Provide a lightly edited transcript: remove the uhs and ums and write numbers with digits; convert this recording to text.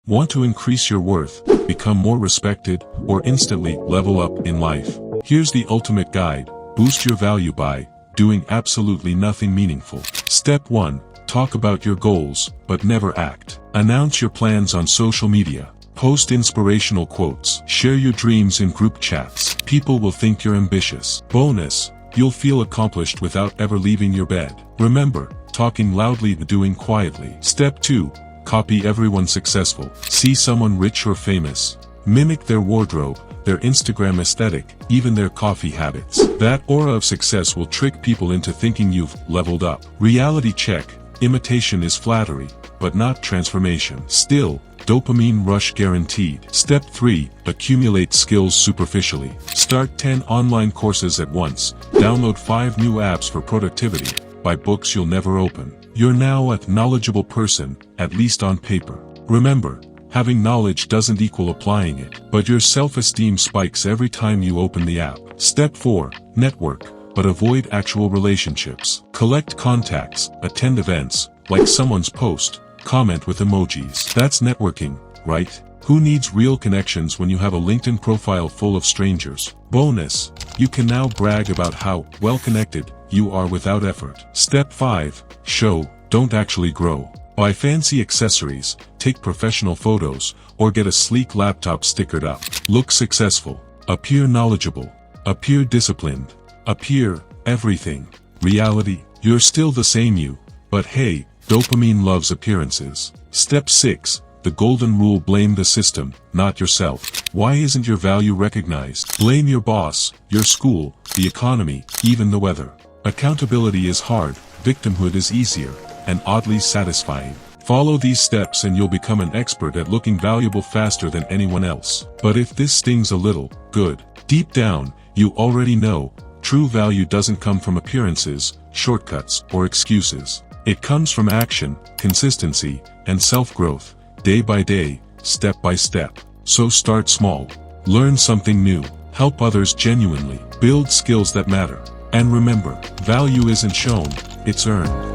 Want to increase your worth, become more respected, or instantly level up in life? Here's the ultimate guide. Boost your value by doing absolutely nothing meaningful. Step 1. Talk about your goals, but never act. Announce your plans on social media. Post inspirational quotes. Share your dreams in group chats. People will think you're ambitious. Bonus: you'll feel accomplished without ever leaving your bed. Remember, talking loudly but doing quietly. Step 2. Copy everyone successful. See someone rich or famous. Mimic their wardrobe, their Instagram aesthetic, even their coffee habits. That aura of success will trick people into thinking you've leveled up. Reality check: imitation is flattery, but not transformation. Still, dopamine rush guaranteed. Step 3. Accumulate skills superficially. Start 10 online courses at once. Download 5 new apps for productivity. Buy books you'll never open. You're now a knowledgeable person, at least on paper. Remember, having knowledge doesn't equal applying it, but your self-esteem spikes every time you open the app. Step 4. Network, but avoid actual relationships. Collect contacts, attend events, like someone's post, comment with emojis. That's networking, right? Who needs real connections when you have a LinkedIn profile full of strangers? Bonus: you can now brag about how well-connected you are without effort. Step 5. Show, don't actually grow. Buy fancy accessories, take professional photos, or get a sleek laptop stickered up. Look successful. Appear knowledgeable. Appear disciplined. Appear everything. Reality: you're still the same you, but hey, dopamine loves appearances. Step 6. The golden rule: blame the system, not yourself. Why isn't your value recognized? Blame your boss, your school, the economy, even the weather. Accountability is hard, victimhood is easier, and oddly satisfying. Follow these steps and you'll become an expert at looking valuable faster than anyone else. But if this stings a little, good. Deep down, you already know, true value doesn't come from appearances, shortcuts, or excuses. It comes from action, consistency, and self-growth, day by day, step by step. So start small. Learn something new. Help others genuinely. Build skills that matter. And remember, value isn't shown, it's earned.